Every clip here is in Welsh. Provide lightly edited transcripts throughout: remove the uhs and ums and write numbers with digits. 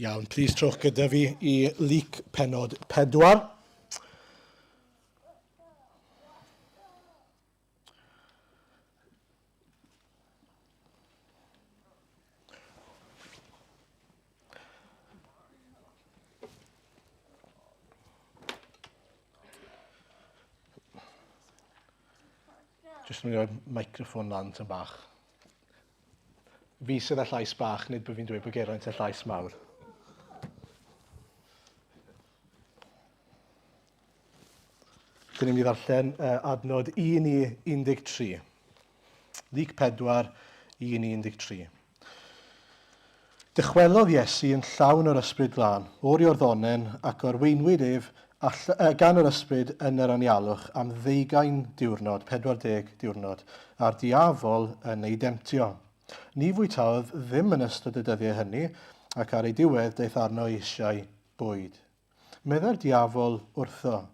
Iawn, plis trowch gyda fi i Luc pennod 4. Jyst yn mynd i'r microffon lan yn bach. Fi sydd â llais bach, nid bod fi'n dweud bod Geraint â llais mawr. Dyn ni'n mynd i ddarllen adnod 1 i 13. Luc 4, 1 i 13. Dychwelodd Iesu yn llawn o'r ysbryd glân, o'r Iorddonen ac arweinwyd ef gan yr ysbryd yn yr anialwch am 20 diwrnod, 40 diwrnod, a'r diafol yn ei demtio. Ni fwytaodd ddim yn ystod y dyddiau hynny, ac ar ei diwedd daeth arno eisiau bwyd. Medda'r diafol wrtho,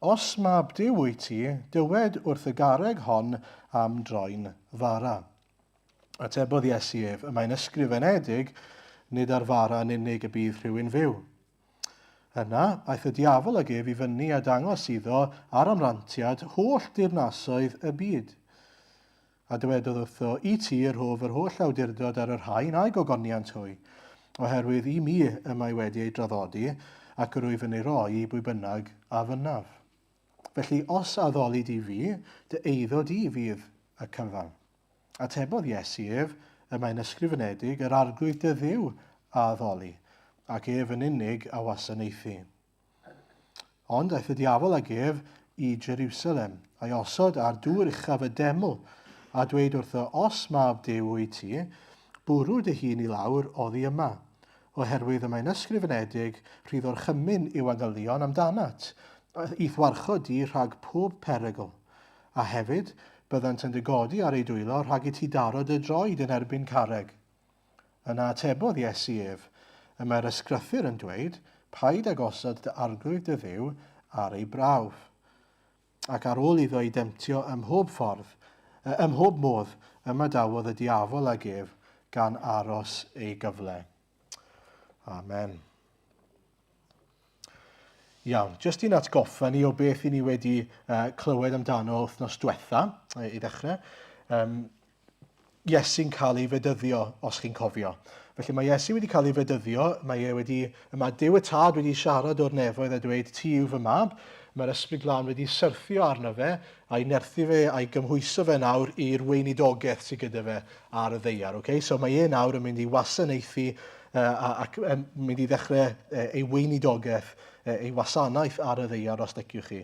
os mab Duw wyt ti, dywed wrth y garreg hon am droi'n fara. Atebodd Iesu ef, y mae'n ysgrifenedig, nid ar fara yn unig y bydd rhywun fyw. Yna, aeth y diafol ag ef i fyny a dangos iddo ar amrantiad holl dirnasoedd y byd. A dywedodd wrtho, i ti rhof yr holl awdurdod ar yr rhain a'i gogoniant hwy, oherwydd i mi y mae wedi ei draddodi, ac yr wyf yn ei roi i bwy bynnag a fynaf. Felly, os addoli di fi, dy eiddo di fydd y cyfan. Atebodd Iesu ef, y mae'n ysgrifenedig, yr arglwydd dy Dduw a addoli, ac ef yn unig a wasanaethu. Ond aeth y diafol ag ef i Jerusalem, a'i osod ar dŵr uchaf y deml, a dweud wrtho, os mab Duw wyt ti, bwrw dy hun i lawr oddi yma, oherwydd y mae'n ysgrifenedig, rhydd o'r chymyn i'w angylion amdanat, i thwarchod di rhag pob perygl, a hefyd byddant yn dygodi ar ei dwylo rhag i ti daro dy droed yn erbyn carreg. Yna atebodd Iesu ef, y mae'r ysgrythur yn dweud, paid ag osod dy arglwydd dy Dduw ar ei brawf. Ac ar ôl iddo ei demtio ym mhob modd, yma dawodd y diafol ag ef gan aros ei gyfle. Amen. Iawn, jyst i'n atgoffa ni o beth i ni wedi clywed amdano wythnos diwetha, i ddechrau. Iesu'n cael ei fedyddio, os chi'n cofio. Felly mae Iesu wedi cael ei fedyddio, mae Duw y Tad wedi siarad o'r nefoedd a dweud, ti yw fy mab, mae'r ysbryd glân wedi syrthio arno fe, a'i nerthu fe, a'i gymhwyso fe nawr i'r weinidogaeth sydd gyda fe ar y ddeiar. Okay? So mae e nawr yn mynd i wasanaethu ac yn mynd i ddechrau ei weinidogaeth, ei wasanaeth ar y ddeiar os liciwch chi.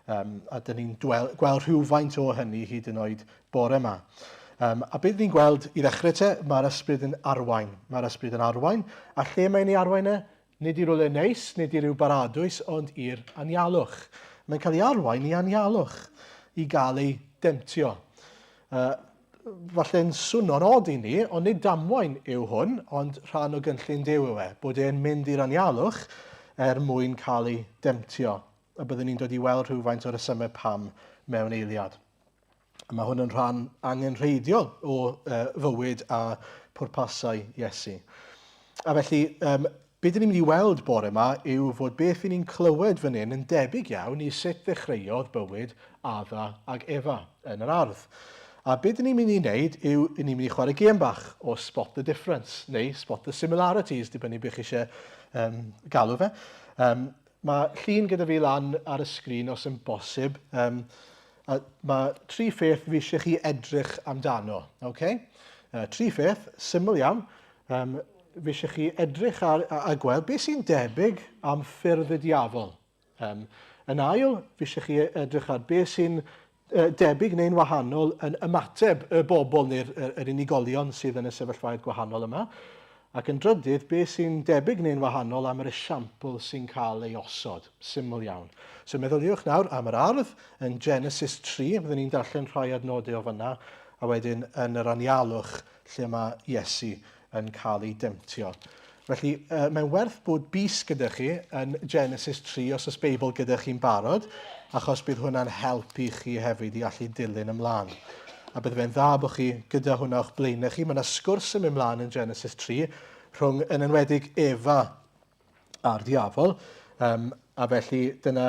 A dyn ni'n gweld rhywfaint o hynny hyd yn oed bore yma. A beth ni'n gweld i ddechrau te, mae'r ysbryd yn arwain. Mae'r ysbryd yn arwain, a lle mae'n ei arwain e? Nid i'r rwle neis, nid i'r baradwys, ond i'r anialwch. Mae'n cael ei arwain i anialwch, i gael ei demtio. Falle'n swnio'n od i ni, ond nid damwain yw hwn, ond rhan o gynllun Duw yw e, bod e'n mynd i'r anialwch mwyn cael ei demtio. A byddwn ni'n dod i weld rhywfaint o'r resymau pam mewn eiliad. Mae hwn yn rhan angenrheidiol o fywyd a pwrpasau Iesu. A felly, beth ni'n mynd i weld bore yma yw fod beth ni'n clywed fan hyn yn debyg iawn i sut ddechreuodd bywyd Adda ag Efa yn yr ardd. A beth ni'n mynd i wneud yw ni'n mynd i chwarae gêm bach o spot the difference, neu spot the similarities, dibynnu beth eisiau galw fe. Mae llun gyda fi lan ar y sgrin os yn bosib. Mae 3 pheth fi eisiau chi edrych amdano. Okay? 3 pheth, syml iawn. Fi eisiau chi edrych a gweld beth sy'n debyg am ffyrdd y diafol. Yn ail, fi eisiau chi edrych ar beth sy'n debyg neu'n wahanol yn ymateb y bobl neu'r unigolion sydd yn y sefyllfaoedd gwahanol yma. Ac yn drydydd, beth sy'n debyg neu'n wahanol am yr esiampl sy'n cael ei osod. Syml iawn. So meddyliwch nawr am yr ardd yn Genesis 3, byddwn ni'n darllen rhai adnodau o fyna, a wedyn yn yr anialwch lle mae Iesu yn cael ei demtio. Felly, mae'n werth bod bus gyda chi yn Genesis 3 os oes Beibl gyda chi'n barod, achos bydd hwnna'n helpu chi hefyd i allu dilyn ymlaen. A bydd fe'n dda bod chi gyda hwnna o'ch blaenau chi. Mae yna sgwrs yn mynd ymlaen yn Genesis 3 rhwng yn enwedig Efa a'r diafol. A felly dyna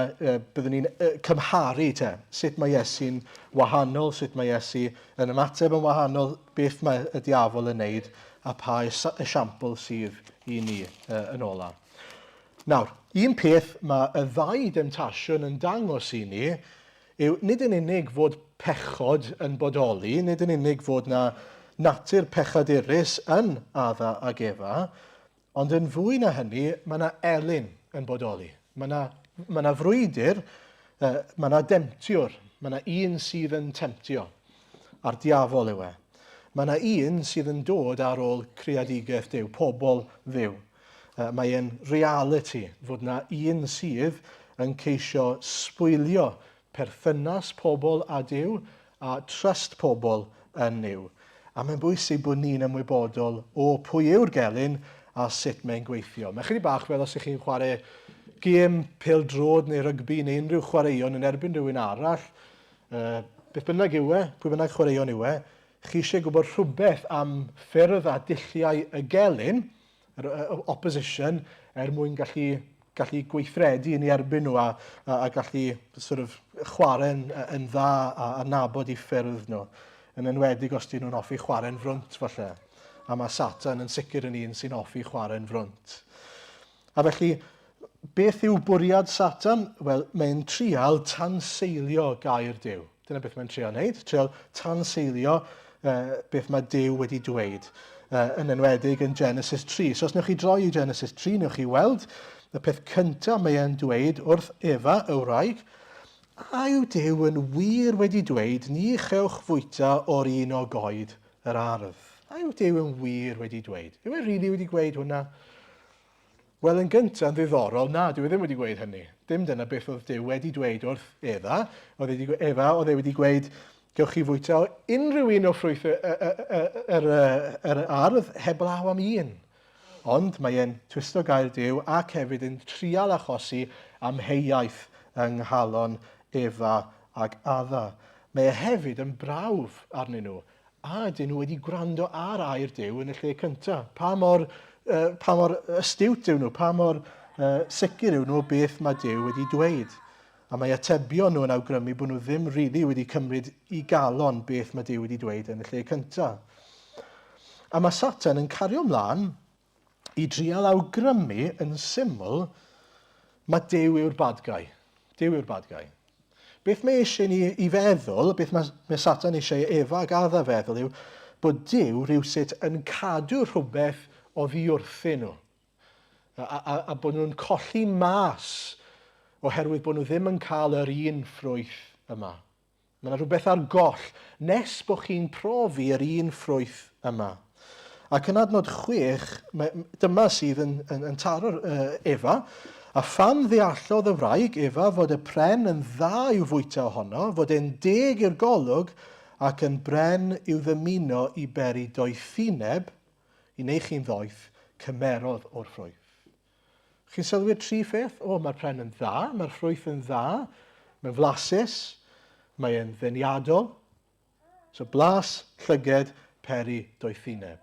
byddwn ni'n cymharu sut mae Iesu'n wahanol, sut mae Iesu yn ymateb yn wahanol, beth mae y diafol yn neud a pa esiampl sydd i ni yn ola. Nawr, un peth mae y ddau demtasiwn yn dangos i ni yw nid yn unig fod pechod yn bodoli, nid yn unig fod na natur pechadurus yn Adda ac Efa, ond yn fwy na hynny, mae yna elyn yn bodoli. Mae yna frwydr, mae yna demtiwr, mae yna un sydd yn temtio, a'r diafol yw e. Mae yna un sydd yn dod ar ôl creadigaeth Duw, pobl Dduw. Mae e'n reality fod yna un sydd yn ceisio sbwylio perthynas pobl a Duw a trust pobl yn Duw. A mae'n bwysig bod ni'n ymwybodol o pwy yw'r gelyn a sut mae'n gweithio. Mae'n chydig bach fel os ych chi'n chwarae gêm pêl-drod neu rygbi neu unrhyw chwaraeon yn erbyn rhywun arall, beth bynnag yw e, pwy bynnag chwaraeon yw e, chi eisiau gwybod rhywbeth am ffyrdd a dulliau y gelyn, yr opposition, mwyn gallu gweithredu yn ei erbyn nhw a gallu chwarae yn dda a nabod eu ffyrdd nhw. Yn enwedig os dyn nhw'n hoffi chwarae'n frwnt falle. A mae Satan yn sicr yn un sy'n hoffi chwarae'n frwnt. A felly, beth yw bwriad Satan? Wel, mae'n trial tanseilio gair Duw. Dyna beth mae'n trial wneud. Trial tanseilio beth mae Duw wedi dweud. Yn enwedig yn Genesis 3. So os newch chi droi i Genesis 3, newch chi weld y peth cyntaf mae'n dweud wrth Efa, y wraig, a yw Duw yn wir wedi dweud, ni chewch fwyta o'r un o goed yr ardd. A yw Duw yn wir wedi dweud? Yw e rili wedi dweud hwnna? Wel, yn gyntaf yn ddiddorol, na, Duw ddim wedi dweud hynny. Dim dyna beth oedd Duw wedi dweud wrth Efa. Oedd e wedi dweud, gewch chi fwyta o unrhyw un o ffrwyth yr ardd heblaw am un. Ond mae'n twisto gair Duw ac hefyd yn trial achosi amheuaeth yng nghalon Efa ac Adda. Mae e hefyd yn brawf arnyn nhw. A dyn nhw wedi gwrando ar air Duw yn y lle cyntaf. Pa mor astiwt yw nhw, pa mor sicr yw nhw beth mae Duw wedi dweud. A mae atebion nhw'n awgrymu bod nhw ddim rili wedi cymryd i galon beth mae Duw wedi dweud yn y lle cyntaf. A mae Satan yn cario ymlaen i drial awgrymu yn syml mae Duw yw'r badgau. Duw yw'r badgau. Beth mae eisiau ni i feddwl, beth mae Satan eisiau Efa ac Adda feddwl yw bod Duw rhywsut yn cadw rhywbeth o ddiwrthyn nhw. A bod nhw'n colli mas oherwydd bod nhw ddim yn cael yr un ffrwyth yma. Mae yna rhywbeth ar goll nes bod chi'n profi yr un ffrwyth yma. Ac yn adnod 6, dyma sydd yn taro'r Efa, a phan ddeallodd y wraig Efa fod y pren yn dda i'w fwyta ohono, fod e'n deg i'r golwg ac yn bren i'w ddymuno i beri doethineb, i neu chi'n ddoeth, cymerodd o'r ffrwyth. Chi'n sylwi'r 3 pheth? Mae'r pren yn dda, mae'r ffrwyth yn dda, mae'n flasus, mae'n ddeniadol. So blas, llyged, peri, doethineb.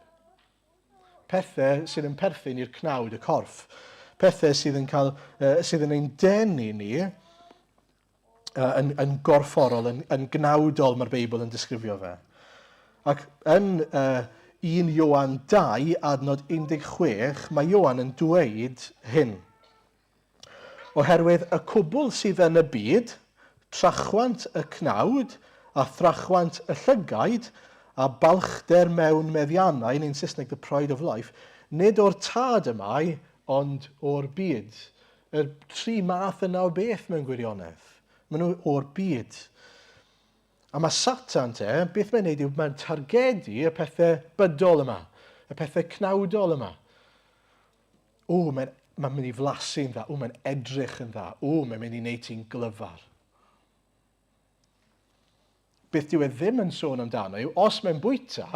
Pethau sydd yn perthyn i'r cnawd, y corff. Pethau sydd yn ein denu ni yn gorfforol, yn gnawdol mae'r Beibl yn disgrifio fe. Ac yn 1 Ioan 2, adnod 16, mae Ioan yn dweud hyn. Oherwydd y cwbl sydd yn y byd, trachwant y cnawd a thrachwant y llygaid a balchder mewn meddiannau, neu'n Saesneg the pride of life, nid o'r tad yma, ond o'r byd. Y 3 math yna o beth mewn gwirionedd. Maen nhw o'r byd. A mae Satan beth mae'n neud yw mae'n targedu y pethau bydol yma, y pethau cnawdol yma. Mae'n mynd i flasu'n dda, mae'n edrych yn dda, mae'n mynd i wneud ti'n glyfar. Beth dyw e ddim yn sôn amdano yw, os mae'n bwyta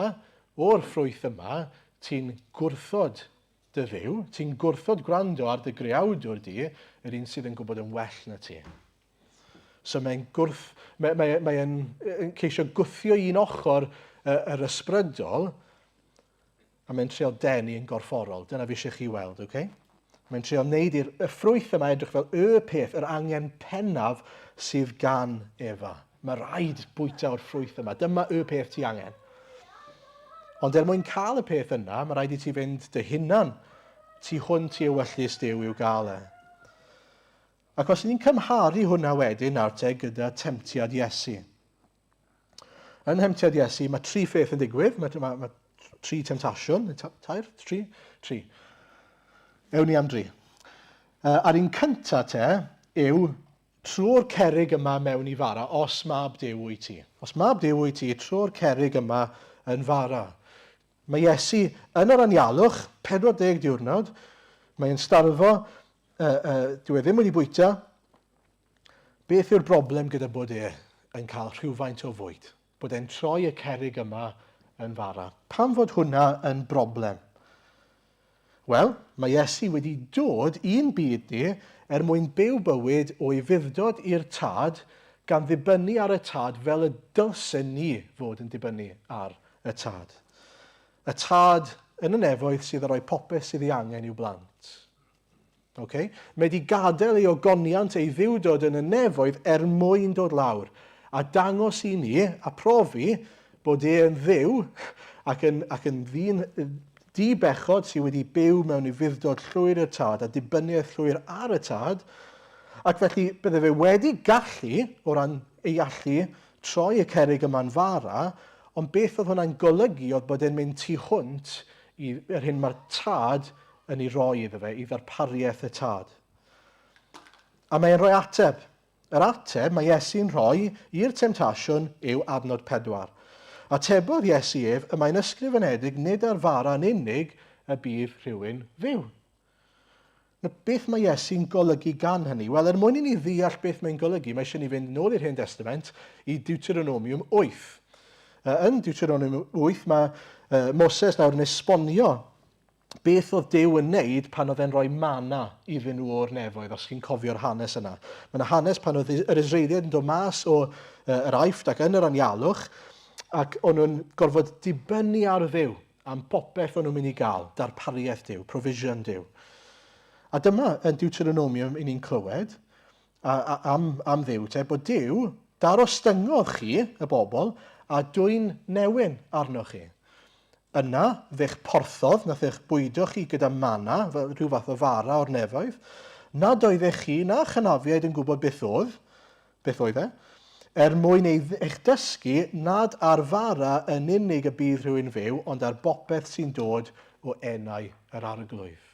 o'r ffrwyth yma, ti'n gwrthod dy Dduw, ti'n gwrthod gwrando ar dy greawdwr di, yr un sydd yn gwybod yn well na ti. So mae'n ceisio gwthio un ochr yr ysbrydol, a mae'n trial denu yn gorfforol. Dyna fi eisiau chi weld, okay? Mae'n trio wneud y ffrwyth yma edrych fel y peth, yr angen pennaf sydd gan Efa. Mae rhaid bwyta o'r ffrwyth yma. Dyma y peth ti angen. Ond mwyn cael y peth yna, mae rhaid i ti fynd dy hunan. Tu hwnt i ewyllus Duw i'w gael e. Ac os ni'n cymharu hwnna wedyn nawr te gyda temptiad Iesu. Yn temptiad Iesu, mae 3 pheth yn digwydd. Mae 3 temptasiwn. Tair? 3? Ewn ni am 3. A'r un cyntaf te yw trwy'r cerrig yma mewn i fara, os mab Duw wyt ti. Os mab Duw wyt ti, trwy'r cerrig yma yn fara. Mae Iesu yn yr anialwch, 40 diwrnod, mae'n starfo, dyw e ddim wedi bwyta. Beth yw'r broblem gyda bod yn cael rhywfaint o fwyd? Bod e'n troi y cerrig yma yn fara. Pam fod hwnna yn broblem? Wel, mae Iesu wedi dod un byd ni mwyn byw bywyd o'i fuddod i'r tad gan ddibynnu ar y tad fel y dylsen ni fod yn dibynnu ar y tad. Y tad yn y nefoedd sydd yn rhoi popeth sydd ei angen i'w blant. Okay? Mae wedi gadael ei ogoniant ei ddiwdod yn y nefoedd mwyn dod lawr a dangos i ni a profi bod e'n dduw ac yn ddyn di-bechod sydd wedi byw mewn i fuddod llwyr y tad a dibyniaeth llwyr ar y tad, ac felly bydde fe wedi gallu, o ran ei allu, troi y cerrig yma'n fara, ond beth oedd hwnna'n golygu oedd bod e'n mynd tu hwnt i'r hyn mae'r tad yn ei roi iddo fe, i ddarpariaeth y tad. A mae'n rhoi ateb. Yr ateb mae Iesu'n rhoi i'r temptasiwn yw adnod 4. Atebodd Iesu ef y mae'n ysgrifenedig nid ar fara yn unig y bydd rhywun fyw. Beth mae Iesu'n golygu gan hynny? Wel, mwyn i ni ddeall beth mae'n golygu, mae eisiau ni fynd nôl i'r Hen Testament i Deuteronomium 8. Yn Deuteronomium 8 mae Moses nawr yn esbonio beth oedd Duw yn wneud pan oedd e'n rhoi mana iddyn nhw o'r nefoedd, os chi'n cofio'r hanes yna. Mae'n hanes pan oedd yr Israeliad yn dod mas o'r Aifft ac yn yr anialwch, ac o'n nhw'n gorfod dibynnu ar Dduw am popeth o'n nhw'n mynd i gael, darpariaeth Duw, provision Duw. A dyma yn Deuteronomium i ni'n clywed am Dduw, bod Duw darostyngodd chi, y bobl, a dwy'n newyn arnoch chi. Yna, fe'ch porthodd, nath eich bwydo chi gyda mana, rhyw fath o fara o'r nefoedd, nad oeddech chi na chynafiaid yn gwybod beth oedd e, mwyn eich dysgu nad ar fara yn unig y bydd rhywun fyw, ond ar bopeth sy'n dod o enau yr arglwydd.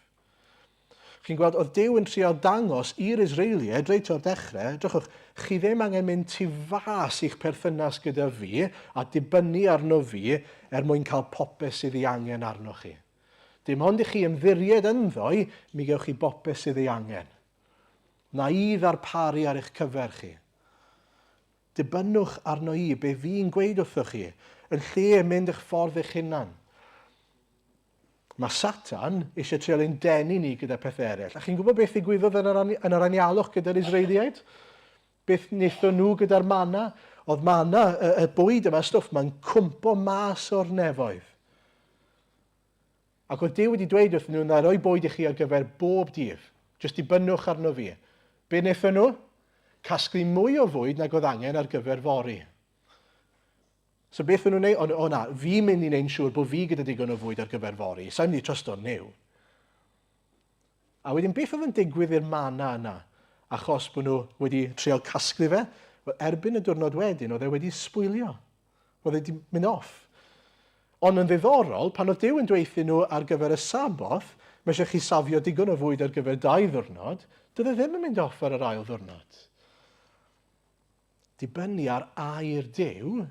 Chi'n gweld, oedd Duw yn trio dangos i'r Israeliad, reit o'r dechrau, drychwch, chi ddim angen mynd tu fas i'ch perthynas gyda fi a dibynnu arno fi mwyn cael popeth sydd ei angen arnoch chi. Dim ond i chi ymddiried ynddo mi gewch chi bopeth sydd ei angen. Na i ddarparu ar eich cyfer chi. Dibynnwch arno i be fi'n gweud wrthoch chi, yn lle mynd eich ffordd eich hunan. Mae Satan eisiau trio ein denu ni gyda pethau eraill. A chi'n gwybod beth ddigwyddodd yn yr anialwch gyda'r Israeliaid? Beth wnaethon nhw gyda'r mana? Oedd mana, y bwyd yma, stwff, mae'n cwmpo mas o'r nefoedd. Ac oedd Duw wedi dweud wrthyn nhw, na roi bwyd i chi ar gyfer bob dydd. Jyst dibynnwch arno fi. Be wnaethon nhw? Casglu mwy o fwyd nag oedd angen ar gyfer fori. So beth yn nhw'n gwneud? O na, fi'n mynd i wneud siŵr bod fi gyda digon o fwyd ar gyfer fori. Sa'n mynd i trysto new. A wedyn beth oedd yn digwydd i'r mana yna? Achos bod nhw wedi trial casglu fe, erbyn y diwrnod wedyn, oedd e wedi sbwylio. Oedd e wedi mynd off. Ond yn ddiddorol, pan oedd Duw yn dweuthu nhw ar gyfer y saboth, mae eisiau chi safio digon o fwyd ar gyfer 2 ddiwrnod, doedd e ddim yn mynd off ar yr ail ddiwrnod. Dibynnu ar air Duw,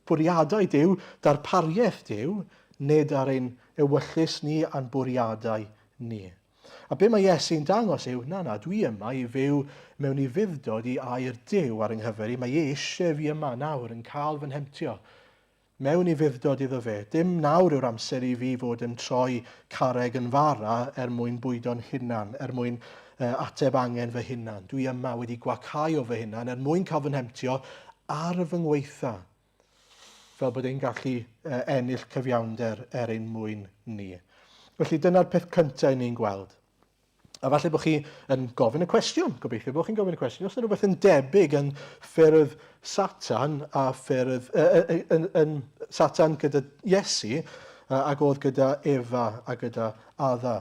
bwriadau Duw, darpariaeth Duw, nid ar ein ewyllus ni a'n bwriadau ni. A be mae Iesu'n dangos yw, na, dwi yma i fyw mewn i fuddod i air Duw ar yng nghyfer i. Mae eisiau fi yma nawr yn cael fy nhemtio. Mewn i fuddod iddo fe. Dim nawr yw'r amser i fi fod yn troi carreg yn fara mwyn bwydo'n hunan, mwyn ateb angen fy hunan. Dwi yma wedi gwacau o fy hunan mwyn cael fy nhemtio ar fy ngweitha. Fel bod e'n gallu ennill cyfiawnder ein mwyn ni. Felly dyna'r peth cyntaf ni'n gweld. A falle bod chi yn gofyn y cwestiwn, gobeithio bod chi'n gofyn y cwestiwn, os yna rhywbeth yn debyg yn ffyrdd Satan a ffyrdd, yn Satan gyda Iesu ac oedd gyda Efa a gyda Adda.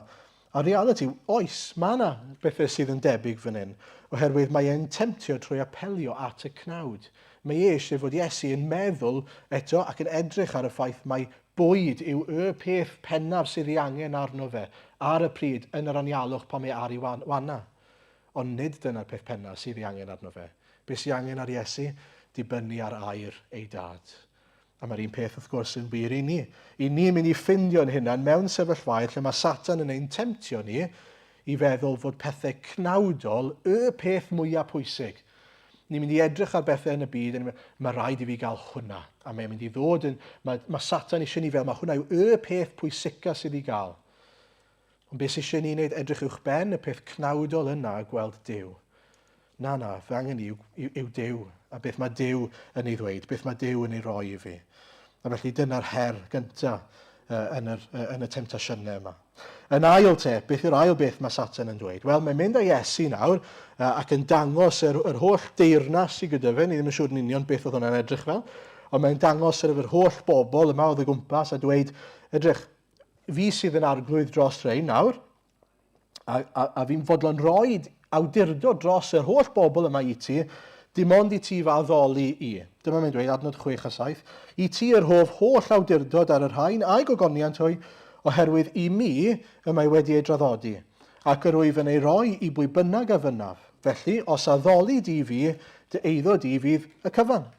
A reality, oes, mae yna bethau sydd yn debyg fan hyn, oherwydd mae e'n temtio trwy apelio at y cnawd. Mae eisiau fod Iesu yn meddwl eto ac yn edrych ar y ffaith mae bwyd yw y peth pennaf sydd ei angen arno fe ar y pryd yn yr anialwch pan mae ar ei wana. Ond nid dyna'r peth pennaf sydd ei angen arno fe. Be sydd angen ar Iesu, dibynnu ar air ei dad. A mae'r un peth wrth gwrs yn wir i ni. I ni'n mynd i ffindio'n hunan mewn sefyllfaoedd lle mae Satan yn ein temtio ni i feddwl fod pethau cnawdol y peth mwyaf pwysig. Ni'n mynd i edrych ar bethau yn y byd a mae rhaid i fi gael hwnna. A mae'n mynd i ddod yn... Mae Satan eisiau ni fel, mae hwnna yw y peth pwysica sydd i gael. Ond beth eisiau ni wneud edrych uwch ben y peth cnawdol yna a gweld Duw. Na, fe angen ni yw Duw. A beth mae Duw yn ei ddweud, beth mae Duw yn ei roi i fi. A felly dyna'r her gyntaf yn y temptasiynau yma. Yn ail te, beth yw'r ail beth mae Satan yn dweud? Wel, mae'n mynd â Iesu nawr ac yn dangos yr holl deyrnas sydd gyda fe. Ni ddim yn siŵr yn union beth oedd hwnna'n edrych fel. Ond mae'n dangos yr holl bobl yma oedd y gwmpas a dweud, edrych, fi sydd yn arglwydd dros rhain nawr, a fi'n fodlon rhoi awdurdod dros yr holl bobl yma i ti, dim ond i ti faddoli i. Dyma mae'n dweud, adnod 6 a 7. I ti yr hoff holl awdurdod ar yr hain a'i gogoniant hwy, oherwydd i mi y mae wedi ei draddodi, ac yr wyf yn ei roi i bwy bynnag a fynnaf. Felly, os addoli di fi, dy eiddo di fydd y cyfan.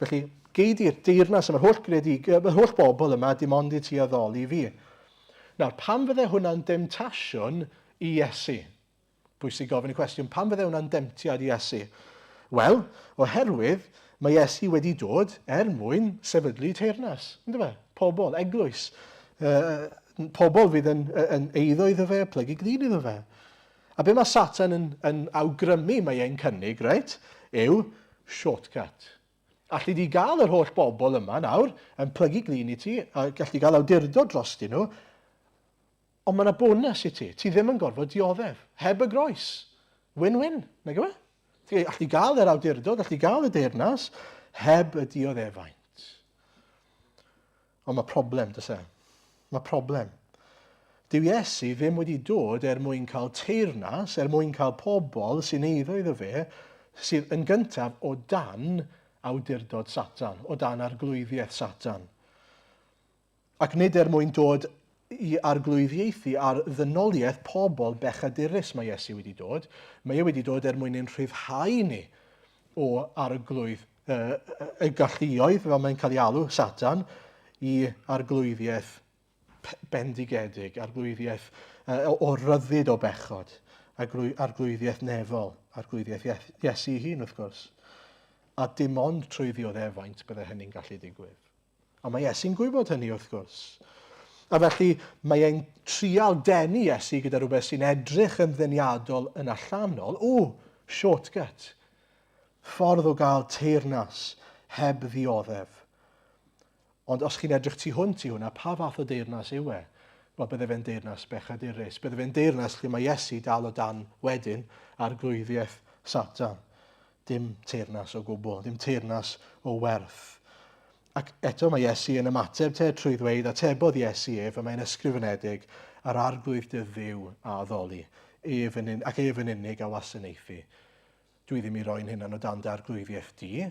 Felly, gei di'r deyrnas yma, yr holl bobl yma, dim ond i ti addoli fi. Nawr, pam fydde hwnna'n demtasiwn i Iesu? Pwysig gofyn y cwestiwn, pam fydde hwnna'n demtiad i Iesu? Wel, oherwydd mae Iesu wedi dod mwyn sefydlu teyrnas. Ynddo fe? Pobl, eglwys. Pobl fydd yn eiddo iddo fe, plygu glin iddo fe. A be mae Satan yn awgrymu mae e'n cynnig, reit, yw shortcut. Alli di gael yr holl bobl yma nawr yn plygu glin i ti, a gallu gael awdurdod dros di nhw, ond mae yna bonus i ti. Ti ddim yn gorfod dioddef. Heb y groes. Win-win. Nag yw e? Ti allu gael yr awdurdod, allu gael y deyrnas, heb y dioddefaint. Ond mae problem, dys e? Mae problem. Dyw Iesu ddim wedi dod mwyn cael teyrnas, mwyn cael pobl sy'n eiddo iddo fe, sydd yn gyntaf o dan awdurdod Satan, o dan arglwyddiaeth Satan. Ac nid mwyn dod i arglwyddiaethu ar ddynoliaeth pobl bechadurus mae Iesu wedi dod. Mae wedi dod mwyn ein rhyddhau ni o arglwydd y galluoedd, fel mae'n cael ei alw, Satan, i arglwyddiaeth bendigedig, arglwyddiaeth o ryddid o bechod, arglwyddiaeth nefol, arglwyddiaeth Iesu hun, wrth gwrs. A dim ond trwy ddioddeffaint bydde hynny'n gallu digwydd. A mae Iesu'n gwybod hynny, wrth gwrs. A felly mae e'n trial denu Iesu gyda rhywbeth sy'n edrych yn ddeniadol yn allanol. Shortcut. Ffordd o gael teyrnas heb ddioddef. Ond os chi'n edrych tu hwnt i hwnna, pa fath o deyrnas yw e? Wel, bydde fe'n deyrnas bechadurus. Bydde fe'n deyrnas lle mae Iesu dal o dan wedyn ar glwyddiaeth Satan. Dim teyrnas o gwbl, dim teyrnas o werth. Ac eto mae Iesu yn ymateb trwy ddweud, a tebodd Iesu ef, a mae'n ysgrifenedig ar arglwydd dy Dduw a addoli, ac ef yn unig a wasanaethu. Dwi ddim i roi'n hynna o dan arglwyddiaeth di,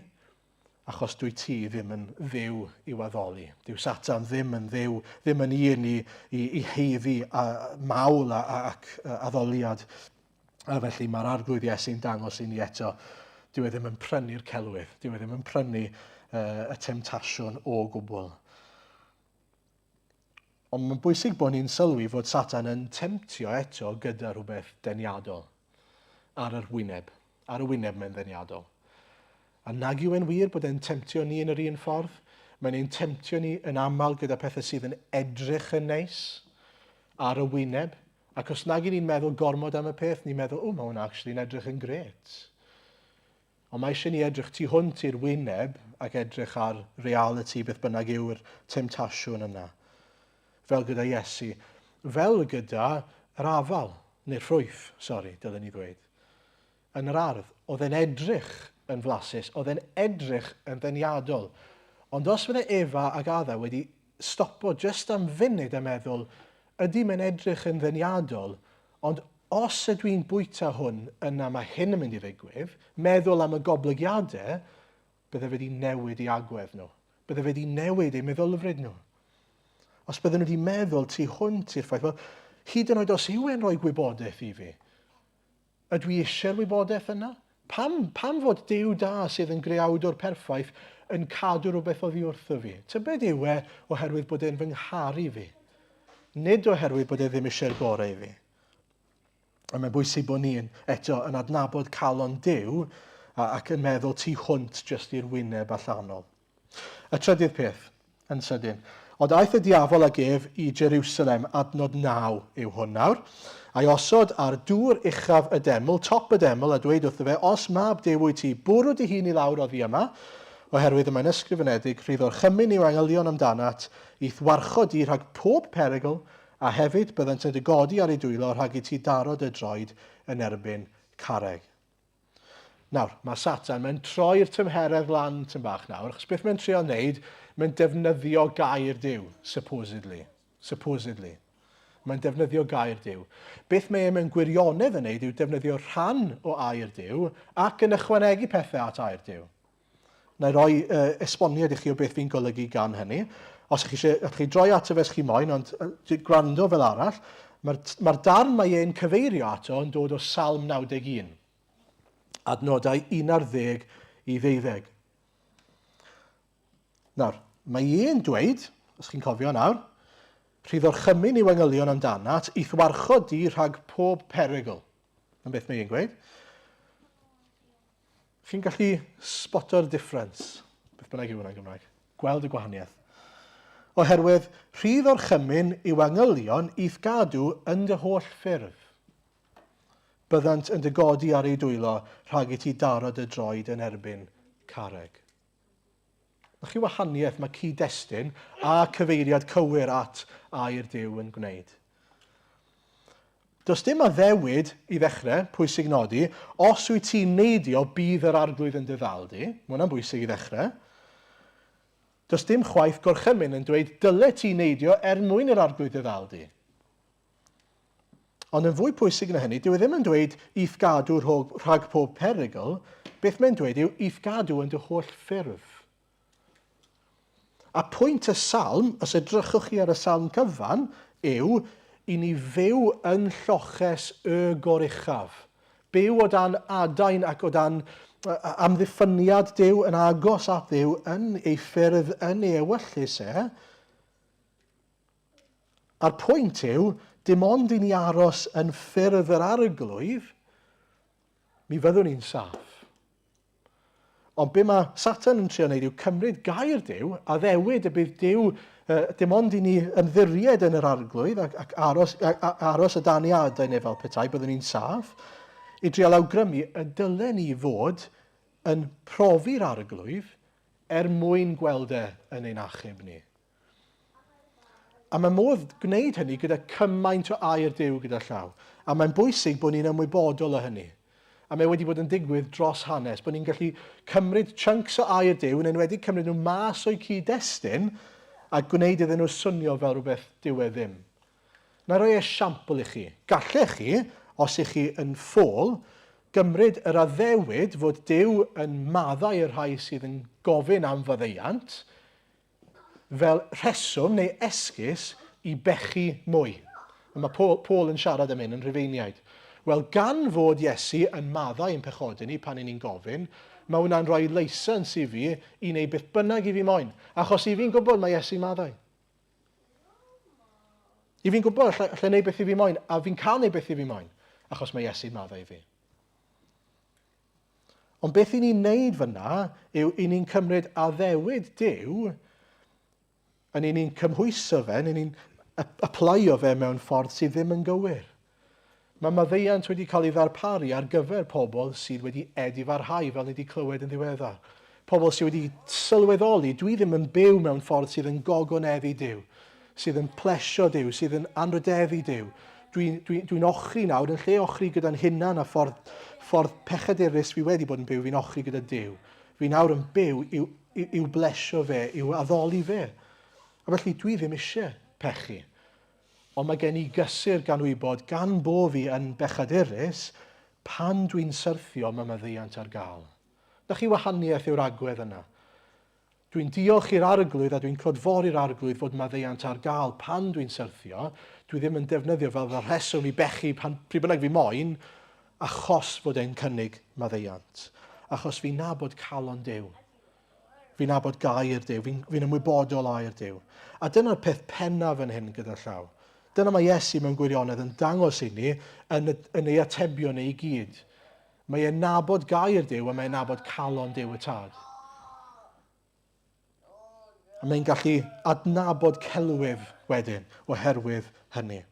achos dwi ti ddim yn dduw i'w addoli. Dyw Satan ddim yn dduw, ddim yn un i heiddi mawl ac addoliad. A felly mae'r arglwydd Iesu'n dangos i ni eto, dyw e ddim yn prynu'r celwydd, dyw e ddim yn prynu y temtasiwn o gwbl. Ond mae'n bwysig bod ni'n sylwi fod Satan yn temtio eto gyda rhywbeth deniadol ar yr wyneb. Ar y wyneb mae'n ddeniadol. A nag yw e'n wir bod e'n temtio ni yn yr un ffordd? Mae'n ein temtio ni yn aml gyda pethau sydd yn edrych yn neis ar y wyneb. Ac os nag ni'n meddwl gormod am y peth, ni'n meddwl, mae hwnna actually'n edrych yn gret. Ond mae eisiau ni edrych tu hwnt i'r wyneb ac edrych ar reality beth bynnag yw'r temtasiwn yna. Fel gyda Iesu, fel gyda yr afal. neu'r ffrwyth, dylen ni ddweud, yn yr ardd, oedd e'n edrych yn flasus, oedd e'n edrych yn ddeniadol. Ond os fydde Efa ac Adda wedi stopo jyst am funud a meddwl, ydy mae'n edrych yn ddeniadol, ond os ydw i'n bwyta hwn yna mae hyn yn mynd i ddigwydd, meddwl am y goblygiadau, bydde wedi newid eu agwedd nhw. Bydde wedi newid eu meddylfryd nhw. Os bydden nhw wedi meddwl tu hwnt i'r ffaith, wel, hyd yn oed os yw e'n rhoi gwybodaeth i fi, ydw i eisiau'r wybodaeth yna? Pam fod Duw da sydd yn greawdwr perffaith yn cadw rhywbeth oddi wrtho fi? Tybed yw e oherwydd bod e'n fy ngharu fi. Nid oherwydd bod e ddim eisiau'r gorau i fi. A mae'n bwysig bod ni'n eto yn adnabod calon Duw ac yn meddwl tu hwnt jyst i'r wyneb allanol. Y trydydd peth, yn sydyn. Ond aeth y diafol ag ef i Jerusalem, adnod 9 yw hwn nawr, a'i osod ar dŵr uchaf y deml, top y deml, a dweud wrtho fe, os mab Duw wyt ti, bwrw dy hun i lawr oddi yma, oherwydd mae'n ysgrifenedig, rhyddor chymun i'w angylion amdanat, i'th warchod i rhag pob perygl, a hefyd byddant yn dy godi ar ei dwylo rhag i ti darod y droed yn erbyn carreg. Nawr, mae Satan, mae'n troi'r tymheredd lan tym bach nawr, achos beth mae'n trio wneud, mae'n defnyddio gair Duw, supposedly. Mae'n defnyddio gair Duw. Beth mae'n gwirionedd yn wneud yw defnyddio rhan o air Duw ac yn ychwanegu pethau at air Duw. Na i roi esboniad i chi o beth fi'n golygu gan hynny. Os ych chi droi ato fe chi moyn, ond gwrando fel arall, mae'r darn mae e'n cyfeirio ato yn dod o Salm 91. Adnodau 11 i 12. Nawr, mae e'n dweud, os chi'n cofio nawr, rhyddor chymun i'w angylion amdanat, i'th warchod di rhag pob perygl. Yn beth mae e'n gweud. Chi'n gallu spoto'r difference. Beth bynnag yw hwnna'n Gymraeg. Gweld y gwahaniaeth. Oherwydd, rhyddor chymun i'w angylion i'th gadw yn dy holl ffyrdd. Byddant yn dy godi ar ei dwylo rhag i ti darod y droed yn erbyn carreg. Nach chi wahaniaeth mae cyd-destun a cyfeiriad cywir at air Duw yn gwneud. Does dim addewid i ddechrau, pwysig nodi, os wyt ti'n neidio bydd yr arglwydd yn dyddaldu, mae hwnna'n bwysig i ddechrau. Does dim chwaith gorchymyn yn dweud dyle ti'n neidio mwyn yr arglwydd dyddaldu. Ond yn fwy pwysig na hynny, dyw e ddim yn dweud i'th gadw rhag pob perygl, beth mae'n dweud yw i'th gadw yn dy holl ffyrdd. A pwynt y salm, os edrychwch chi ar y salm cyfan, yw i ni fyw yn lloches y goruchaf. Byw o dan adain ac o dan amddiffyniad Duw yn agos at Duw yn ei ffyrdd, yn ei ewyllus e. A'r pwynt yw, dim ond i ni aros yn ffyrdd yr arglwydd, mi fyddwn ni'n saff. Ond be mae Satan yn trio wneud yw cymryd gair Duw a ddewid y bydd Duw dim ond i ni ymddiried yn yr arglwydd ac aros y daniadau neu fel petai, byddwn ni'n saff, i drial awgrymu y dylen ni fod yn profi'r arglwydd mwyn gweld yn ein achub ni. A mae modd gwneud hynny gyda cymaint o air Duw gyda llaw. A mae'n bwysig bod ni'n ymwybodol o hynny. A mae wedi bod yn digwydd dros hanes, bod ni'n gallu cymryd chunks o air Duw, yn enwedig cymryd nhw mas o'i cyd-destun, a gwneud iddyn nhw swnio fel rhywbeth Duw e ddim. Na roi esiampl i chi. Gallech chi, os ych chi yn ffôl, gymryd yr addewid fod Duw yn maddau y rhai sydd yn gofyn am faddeuant, fel rheswm neu esgus i bechu mwy. Mae Paul yn siarad am hyn yn Rhufeiniaid. Wel, gan fod Iesu yn maddau yn pechodau ni pan ni'n gofyn, mae hwnna'n rhoi leisans i fi i wneud beth bynnag i fi moyn. Achos i fi'n gwybod mae Iesu maddau. I fi'n gwybod allai wneud beth i fi moyn, a fi'n cael wneud beth i fi moyn, achos mae Iesu maddau i fi. Ond beth i ni'n neud fyna yw i ni'n cymryd addewid Duw, a ni'n cymhwyso fe, ni'n aplaio fe mewn ffordd sydd ddim yn gywir. Mae maddeuant wedi cael ei ddarparu ar gyfer pobl sydd wedi edifarhau fel ni wedi clywed yn ddiweddar. Pobl sydd wedi sylweddoli, dwi ddim yn byw mewn ffordd sydd yn gogoneddu Duw, sydd yn plesio Duw, sydd yn anrydeddu Duw. Dwi'n ochri nawr, yn lle ochri gyda'n hunan a ffordd pechadurus fi wedi bod yn byw, fi'n ochri gyda Duw. Fi nawr yn byw i'w blesio fe, i'w addoli fe. A felly dwi ddim eisiau pechu. Ond mae gen i gysur gan wybod, gan bo fi yn bechadurus, pan dwi'n syrthio mae maddeuant ar gael. Da chi wahaniaeth yw'r agwedd yna. Dwi'n diolch i'r arglwydd a dwi'n clodfori'r arglwydd fod maddeuant ar gael pan dwi'n syrthio. Dwi ddim yn defnyddio fel rheswm i bechu pryd bynnag fi moyn, achos fod e'n cynnig maddeuant. Achos fi'n nabod calon Duw. Fi'n nabod gair Duw. Fi'n ymwybodol a'r Duw. A dyna'r peth pennaf yn hyn gyda llaw. Dyna mae Iesu mewn gwirionedd yn dangos i ni yn ei atebion ei gyd. Mae e'n nabod gair Duw a mae'n nabod calon Duw y tad. A mae'n gallu adnabod celwydd wedyn oherwydd hynny.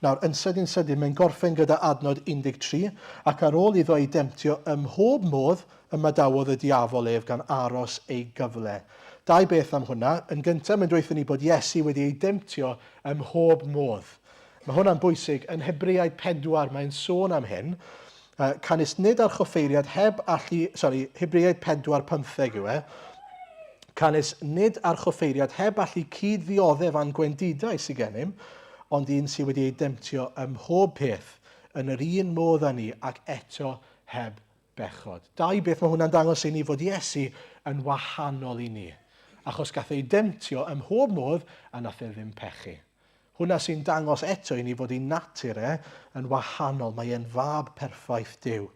Nawr, yn sydyn, mae'n gorffen gyda adnod 13, ac ar ôl iddo ei demtio ym mhob modd y madawodd y diafol ef gan aros ei gyfle. Dau beth am hwnna. Yn gyntaf, mae'n dweud ni bod Iesu wedi ei demtio ym mhob modd. Mae hwnna'n bwysig. Yn Hebraeaid 4, mae'n sôn am hyn. Canis nid ar choffeiriad Hebraeaid 4:15 yw e. Canis nid ar choffeiriad heb allu cyd-ddioddef a'n gwendidau sy'n gennym, ond un sydd wedi ei demtio ym mhob peth, yn yr un modd â ni ac eto heb bechod. Dau beth mae hwnna'n dangos i ni fod Iesu yn wahanol i ni. Achos gath ei demtio ym mhob modd a nath e ddim pechu. Hwna sy'n dangos eto i ni fod ei natur yn wahanol. Mae e'n fab perffaith Duw.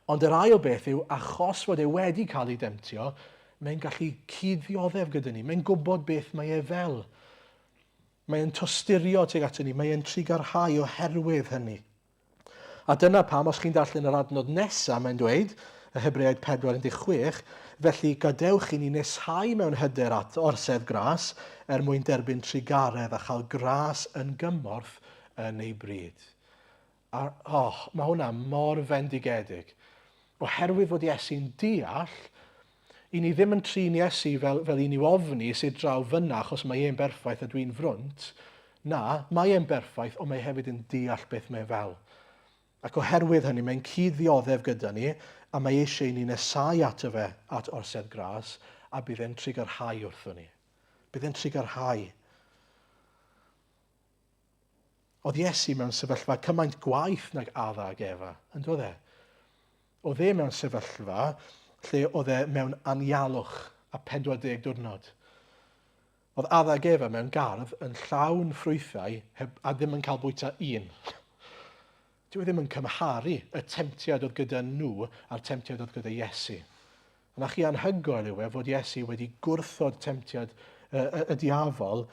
Ond yr ail beth yw, achos fod e wedi cael ei demtio, mae'n gallu cyd-ddioddef gyda ni. Mae'n gwybod beth mae e fel. Mae'n tosturio tuag atyn ni. Mae'n trigarhau oherwydd hynny. A dyna pam, os chi'n darllen yr adnod nesaf, mae'n dweud, y Hebraeaid 4:16, felly gadewch i ni nesau mewn hyder at orsedd gras mwyn derbyn trigaredd a chael gras yn gymorth yn ei bryd. Mae hwnna mor fendigedig. Oherwydd fod Iesu'n deall, i ni ddim yn trin Iesu fel i ni ofni sydd draw fyna achos mae e'n berffaith a dwi'n frwnt. Na, mae e'n berffaith, ond mae hefyd yn deall beth mae fel. Ac oherwydd hynny, mae'n cyd-ddioddef gyda ni, a mae eisiau ni nesau ato fe at orsedd gras, a bydd e'n trigarhau wrthon ni. Bydd e'n trigarhau. Oedd Iesu mewn sefyllfa cymaint gwaith nag adda ag Efa, yn doedd e? Oedd e mewn sefyllfa lle oedd e mewn anialwch a 40 diwrnod. Oedd adda ag Efa mewn gardd yn llawn ffrwythau a ddim yn cael bwyta un. Dyw e ddim yn cymharu y temtiad oedd gyda nhw a'r temtiad oedd gyda Iesu. Yna chi anhygoel yw e fod Iesu wedi gwrthod temtiad y diafol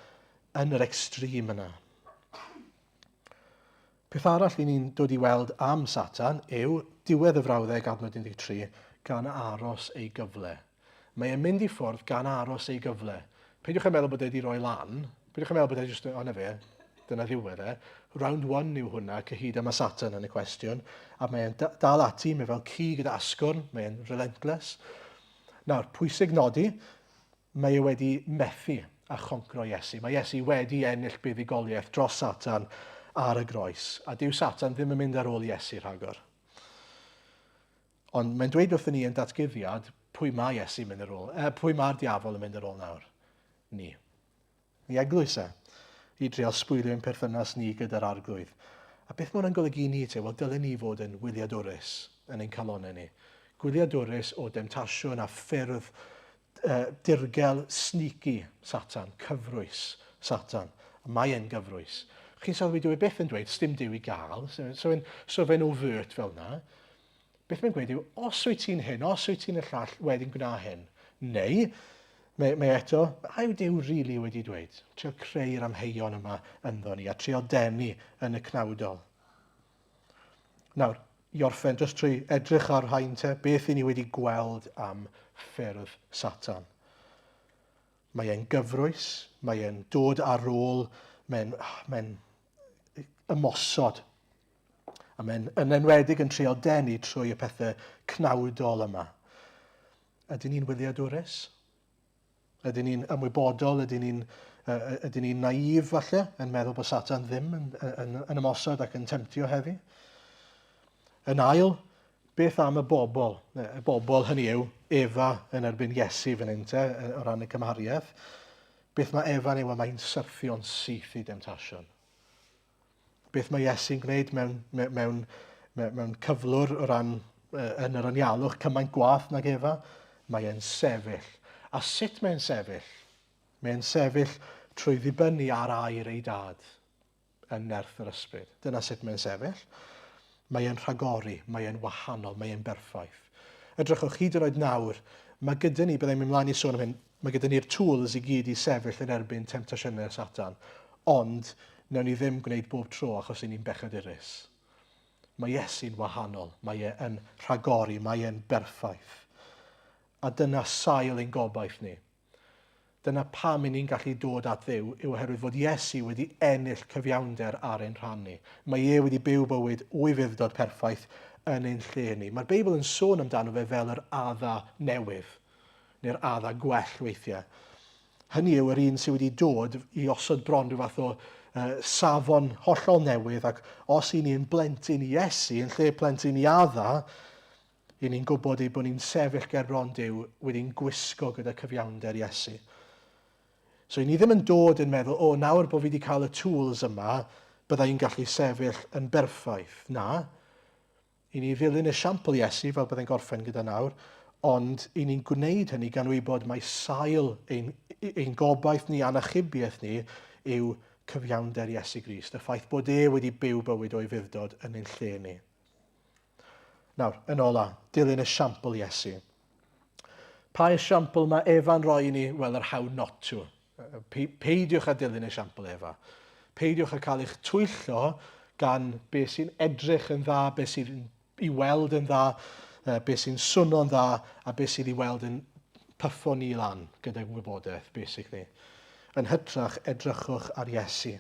yn yr extrem yna. Peth arall i ni'n dod i weld am Satan yw diwedd y frawddeg adnod 13 gan aros ei gyfle. Mae e'n mynd i ffwrdd gan aros ei gyfle. Peidiwch yn meddwl bod e wedi rhoi lan. Peidiwch yn meddwl bod e jyst, o na fe, dyna ddiwedd e. Round 1 yw hwnna, cyhyd am y Satan yn y cwestiwn. A mae'n dal ati, mae fel ci gyda asgwrn, mae'n relentless. Nawr, pwysig nodi, mae e wedi methu a choncro Iesu. Mae Iesu wedi ennill buddigoliaeth dros Satan ar y groes. A dyw Satan ddim yn mynd ar ôl Iesu rhagor. Ond mae'n dweud wrthyn ni yn datgyddiad, pwy mae Iesu mynd ar ôl? Pwy mae'r diafol yn mynd ar ôl nawr? Ni. Ni eglwys e. I drial sbwylio'n perthynas ni gyda'r arglwydd. A beth mae hwnna'n golygu ni te? Wel, dylen ni fod yn wyliadwrus yn ein calonau ni. Gwyliadwrus o demtasiwn a ffyrdd dirgel sneaky Satan, cyfrwys Satan. Mae e'n gyfrwys. Chi'n sylwi dyw e byth yn dweud, sdim diw i gael, so fe'n overt fel yna. Beth mae'n gweud yw, os wyt ti'n hyn, os wyt ti'n y llall wedyn gwna hyn, neu, mae eto, a yw Duw rili wedi dweud, trio creu'r amheuon yma ynddo ni, a trio denu yn y cnawdol. Nawr, i orffen, jyst trwy edrych ar rhain te, beth i ni wedi gweld am ffyrdd Satan. Mae e'n gyfrwys, mae e'n dod ar ôl, mae'n ymosod. A mae'n yn enwedig yn trio denu trwy y pethau cnawdol yma. Ydyn ni'n wyliadwrus? Ydyn ni'n ymwybodol? Ydyn ni'n Ydyn ni'n naif falle, yn meddwl bod Satan ddim yn ymosod ac yn temtio heddi? Yn ail, beth am y bobl? Y bobl hynny yw Efa yn erbyn Iesu fan hyn te, o ran y cymhariaeth. Beth mae Efa'n yw, mae'n syrthio'n syth i demtasiwn. Beth mae Iesu'n gwneud mewn cyflwr o ran yn yr anialwch cymaint gwath nag Efa? Mae'n sefyll. A sut mae'n sefyll? Mae'n sefyll trwy ddibynnu ar air ei dad yn nerth yr ysbryd. Dyna sut mae'n sefyll. Mae'n rhagori, mae'n wahanol, mae'n berffaith. Edrychwch hyd yn oed nawr, mae gyda ni, byddai'n mynd mlaen i sôn am hyn, mae gyda ni'r tools i gyd i sefyll yn erbyn temptasiynau Satan, ond wnawn ni ddim gwneud bob tro achos ni'n bechadurus. Mae Iesu'n wahanol, mae'n rhagori, mae'n berffaith. A dyna sail ein gobaith ni. Dyna pam ni'n gallu dod at Dduw yw oherwydd fod Iesu wedi ennill cyfiawnder ar ein rhan ni. Mae wedi byw bywyd o'i fuddod perffaith yn ein lle ni. Mae'r Beibl yn sôn amdano fe fel yr adda newydd, neu'r adda gwell weithiau. Hynny yw yr un sydd wedi dod i osod bron rhyw fath o safon hollol newydd, ac os i ni'n blentyn i Iesu yn lle plentyn i adda, i ni'n gwybod bod ni'n sefyll ger bron Duw wedi'n gwisgo gyda cyfiawnder Iesu. So, ni ddim yn dod yn meddwl, nawr bod fi wedi cael y tools yma, byddai'n gallu sefyll yn berffaith. Na. I ni ddilyn esiampl Iesu, fel byddai'n gorffen gyda nawr, ond i ni'n gwneud hynny gan wybod mae sail ein gobaith ni a'n achubiaeth ni yw cyfiawnder Iesu Grist. Y ffaith bod wedi byw bywyd o'i fuddod yn ein lle ni. Nawr, yn ola, dilyn esiampl Iesu. Pa esiampl mae Efa'n rhoi i ni? Wel, yr how not to. Peidiwch a dilyn esiampl Efa. Peidiwch a cael eich twyllo gan beth sy'n edrych yn dda, beth sy'n i weld yn dda, beth sy'n swnio'n dda, a beth sy'n i weld yn pyffo ni lan gyda wybodaeth, basically. Yn hytrach, edrychwch ar Iesu.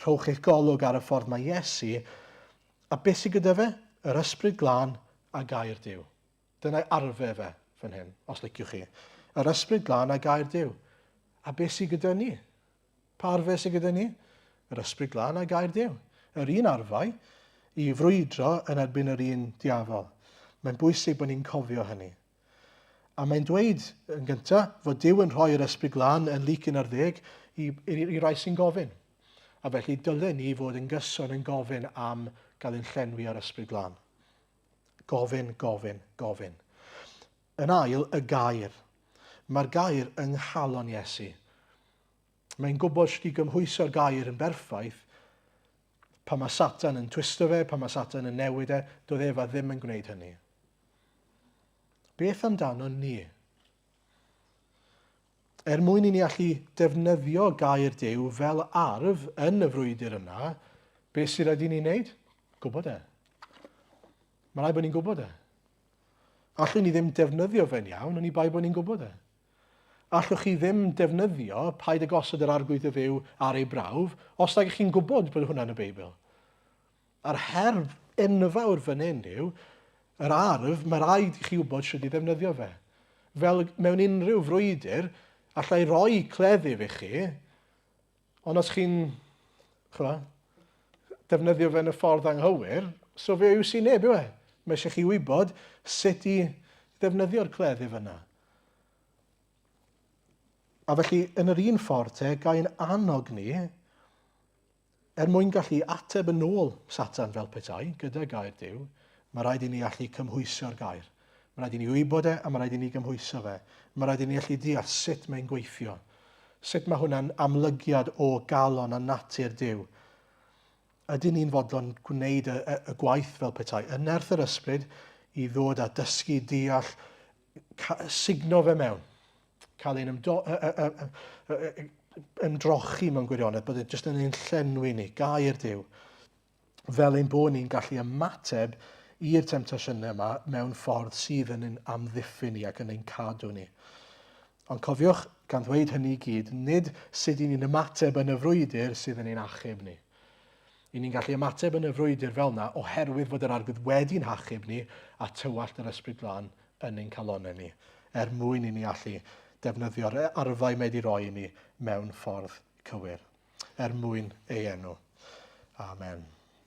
Rhowch eich golwg ar y ffordd mae Iesu, a beth sy'n gyda fe? Yr ysbryd glân a gair Duw. Dyna'i arfe fe fan hyn, os liciwch chi. Yr ysbryd glân a gair Duw. A beth sy'n gyda ni? Pa arfe sy'n gyda ni? Yr ysbryd glân a gair Duw. Yr un arfau i frwydro yn erbyn yr un diafol. Mae'n bwysig bod ni'n cofio hynny. A mae'n dweud yn gyntaf fod Duw yn rhoi yr ysbryd glân yn Luc 11 i rai sy'n gofyn. A felly dylen ni fod yn gyson yn gofyn am gael ein llenwi ar ysbryd glân. Gofyn, gofyn, gofyn. Yn ail, y gair. Mae'r gair yng nghalon Iesu. Mae'n gwybod sut i gymhwyso'r gair yn berffaith, pa mae Satan yn twisto fe, pa mae Satan yn newid e, doedd Efa ddim yn gwneud hynny. Beth amdano ni? Mwyn i ni allu defnyddio gair Duw fel arf yn y frwydr yna, beth sy'n rhaid i ni wneud? Gwybod e. Mae rhaid bod ni'n gwybod e. Allwn ni ddim defnyddio fe'n iawn, ond i bai bod ni'n gwybod e. Allwch chi ddim defnyddio paid y gosod yr arglwydd y fyw ar ei brawf, os da chi'n gwybod bod hwnna'n y Beibl. A'r herf enfawr fan hyn yw, yr arf, mae rhaid i chi wybod sut i ddefnyddio fe. Fel mewn unrhyw frwydr, allai roi cleddyf i chi, ond os chi'n defnyddio fe yn y ffordd anghywir, so fe yw sy'n neb yw e. Mae eisiau chi wybod sut i ddefnyddio'r cleddyf yna. A felly, yn yr un ffordd gael annog ni, mwyn gallu ateb yn ôl Satan fel petai, gyda gair Duw, mae rhaid i ni allu cymhwyso'r gair. Mae rhaid i ni wybod e, a mae rhaid i ni gymhwyso fe. Mae rhaid i ni allu deall sut mae'n gweithio. Sut mae hwnna'n amlygiad o galon a natur Duw. Ydyn ni'n fodlon gwneud y gwaith fel petai, yn nerth yr ysbryd, i ddod a dysgu, deall, signo fe mewn. Cael ein ymdrochi mewn gwirionedd, bod jyst yn ein llenwi ni, gair Duw, fel ein bod ni'n gallu ymateb i'r temptasiynau yma mewn ffordd sydd yn ein amddiffyn ni ac yn ein cadw ni. Ond cofiwch, gan ddweud hynny i gyd, nid sut i ni'n ymateb yn y frwydr sydd yn ein achub ni. I ni'n gallu ymateb yn y frwydr fel yna oherwydd fod yr arglwydd wedi'n hachub ni a tywallt yr ysbryd glân yn ein calonau ni, mwyn i ni allu defnyddio'r arfau mae wedi roi i ni mewn ffordd cywir, mwyn ei enw. Amen.